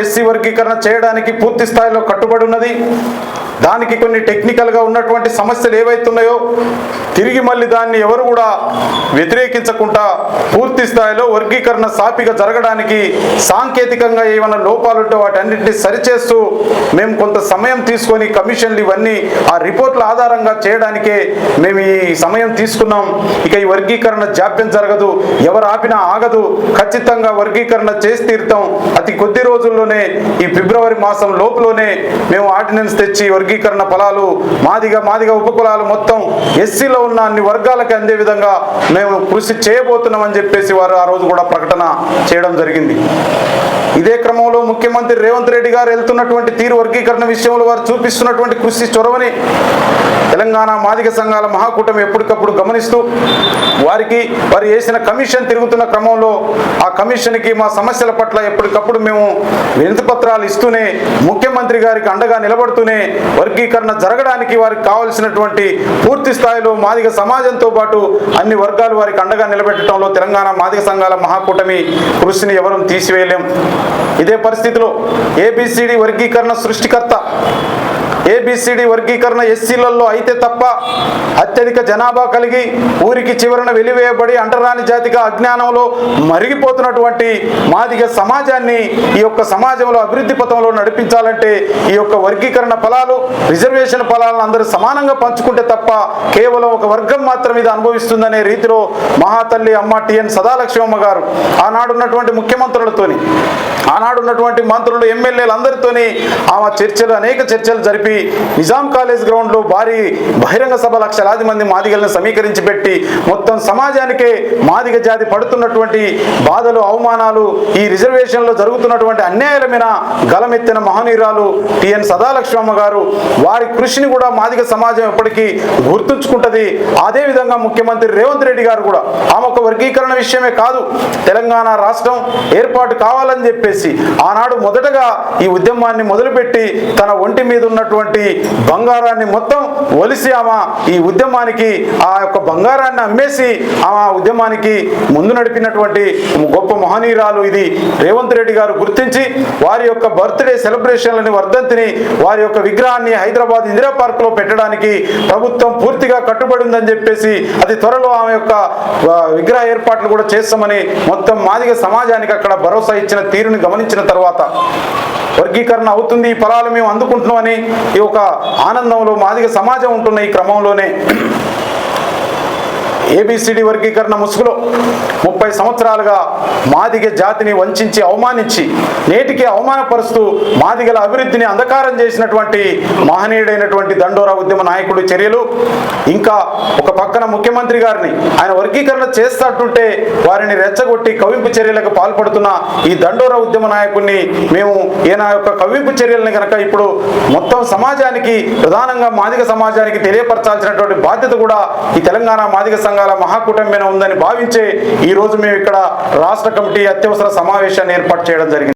SC వర్గీకరణ చేయడానికి పూర్తి స్థాయిలో కట్టుబడి ఉన్నది. దానికి కొన్ని టెక్నికల్గా ఉన్నటువంటి సమస్యలు ఏవైతున్నాయో తిరిగి మళ్ళీ దాన్ని ఎవరు కూడా వ్యతిరేకించకుండా పూర్తి స్థాయిలో వర్గీకరణ సాఫీగా జరగడానికి సాంకేతికంగా ఏమైనా లోపాలుంటే వాటన్నింటినీ సరిచేస్తూ మేము కొంత సమయం తీసుకొని కమిషన్లు ఇవన్నీ ఆ రిపోర్ట్ల ఆధారంగా చేయడానికే మేము ఈ సమయం తీసుకున్నాం. ఇక ఈ వర్గీకరణ జాప్యం జరగదు, ఎవరు ఆపినా ఆగదు, ఖచ్చితంగా వర్గీకరణ చేసి తీరుతాం. అతి కొద్ది రోజుల్లోనే ఈ ఫిబ్రవరి మాసం లోపులోనే మేము ఆర్డినెన్స్ తెచ్చి వర్గీకరణ ఫలాలు మాదిగ ఉపకులాలు మొత్తం ఎస్సీలో ఉన్న అన్ని వర్గాలకు అందే విధంగా మేము కృషి చేయబోతున్నామని చెప్పేసి వారు ఆ రోజు కూడా ప్రకటన చేయడం జరిగింది. ఇదే క్రమంలో ముఖ్యమంత్రి రేవంత్ రెడ్డి గారు వెళ్తున్నటువంటి తీరు వర్గీకరణ విషయంలో వారు చూపిస్తున్నటువంటి కృషి చొరవని తెలంగాణ మాదిగ సంఘాల మహాకూటమి ఎప్పటికప్పుడు గమనిస్తూ వారు చేసిన కమిషన్ తిరుగుతున్న క్రమంలో ఆ కమిషన్కి మా సమస్యల పట్ల ఎప్పటికప్పుడు మేము వినతి పత్రాలు ఇస్తూనే ముఖ్యమంత్రి గారికి అండగా నిలబడుతూనే వర్గీకరణ జరగడానికి వారికి కావలసినటువంటి పూర్తి స్థాయిలో మాదిగ సమాజంతో పాటు అన్ని వర్గాలు వారికి అండగా నిలబెట్టడంలో తెలంగాణ మాదిగ సంఘాల మహాకూటమి కృషిని ఎవరూ తీసివేయలేం. ఇదే పరిస్థితిలో ఏబిసిడి వర్గీకరణ సృష్టికర్త ఏబిసిడి వర్గీకరణ ఎస్సీలలో అయితే తప్ప అత్యధిక జనాభా కలిగి ఊరికి చివరన వెలివేయబడి అంటరాని జాతిగా అజ్ఞానంలో మరిగిపోతున్నటువంటి మాదిగ సమాజాన్ని ఈ యొక్క సమాజంలో అభివృద్ధి పథంలో నడిపించాలంటే ఈ యొక్క వర్గీకరణ ఫలాలు రిజర్వేషన్ ఫలాలను అందరూ సమానంగా పంచుకుంటే తప్ప కేవలం ఒక వర్గం మాత్రం ఇది అనుభవిస్తుందనే రీతిలో మహాతల్లి అమ్మ టిఎన్ సదాలక్ష్మమ్మ గారు ఆనాడున్నటువంటి ముఖ్యమంత్రులతోని ఆనాడున్నటువంటి మంత్రులు ఎమ్మెల్యేలు అందరితోని ఆమె అనేక చర్చలు జరిపి నిజాం కాలేజ్ గ్రౌండ్లో భారీ బహిరంగ సభ లక్షలాది మంది మాదిగలను సమీకరించి పెట్టి మొత్తం సమాజానికే మాదిగ జాతి పడుతున్నటువంటి బాధలు అవమానాలు ఈ రిజర్వేషన్లో జరుగుతున్నటువంటి అన్యాయాల మీద గలమెత్తిన మహనీయురాలు టిఎన్ సదాలక్ష్మమ్మ గారు వారి కృషిని కూడా మాదిగ సమాజం ఎప్పటికీ గుర్తుంచుకుంటుంది. అదేవిధంగా ముఖ్యమంత్రి రేవంత్ రెడ్డి గారు కూడా ఆమె ఒక వర్గీకరణ విషయమే కాదు, తెలంగాణ రాష్ట్రం ఏర్పాటు కావాలని చెప్పేసి ఆనాడు మొదటగా ఈ ఉద్యమాన్ని మొదలుపెట్టి తన ఒంటి మీద ఉన్నటువంటి బంగారాన్ని మొత్తం ఒలిసి ఆమె ఈ ఉద్యమానికి ఆ యొక్క బంగారాన్ని అమ్మేసి ఆమె ఉద్యమానికి ముందు నడిపినటువంటి గొప్ప మహనీయురాలు. ఇది రేవంత్ రెడ్డి గారు గుర్తించి వారి యొక్క బర్త్డే సెలబ్రేషన్లని వర్ధంతిని వారి యొక్క విగ్రహాన్ని హైదరాబాద్ ఇందిరా పార్క్ లో పెట్టడానికి ప్రభుత్వం పూర్తిగా కట్టుబడి ఉందని చెప్పేసి అతి త్వరలో ఆమె యొక్క విగ్రహ ఏర్పాట్లు కూడా చేస్తామని మొత్తం మాదిగ సమాజానికి అక్కడ భరోసా ఇచ్చిన తీరుని గమనించిన తర్వాత వర్గీకరణ అవుతుంది, ఈ ఫలాలు మేము అందుకుంటున్నామని ఈ ఒక ఆనందంలో మాదిగ సమాజం ఉంటున్న ఈ క్రమంలోనే ఏబిసిడి వర్గీకరణ ముసుగులో 30 సంవత్సరాలుగా మాదిగ జాతిని వంచి అవమానించి నేటికి అవమానపరుస్తూ మాదిగల అభివృద్ధిని అంధకారం చేసినటువంటి మహనీయుడైనటువంటి దండోరా ఉద్యమ నాయకుడి చర్యలు, ఇంకా ఒక పక్కన ముఖ్యమంత్రి గారిని ఆయన వర్గీకరణ చేస్తటుంటే వారిని రెచ్చగొట్టి కవ్వింపు చర్యలకు పాల్పడుతున్న ఈ దండోరా ఉద్యమ నాయకుడిని మేము ఈయన యొక్క కవ్వింపు చర్యలను కనుక ఇప్పుడు మొత్తం సమాజానికి ప్రధానంగా మాదిగ సమాజానికి తెలియపరచాల్సినటువంటి బాధ్యత కూడా ఈ తెలంగాణ మాదిగ సంఘాల మహాకూటమి మీద ఉందని భావించే ఈ రోజు మేము ఇక్కడ రాష్ట్ర కమిటీ అత్యవసర సమావేశాన్ని ఏర్పాటు చేయడం జరిగింది.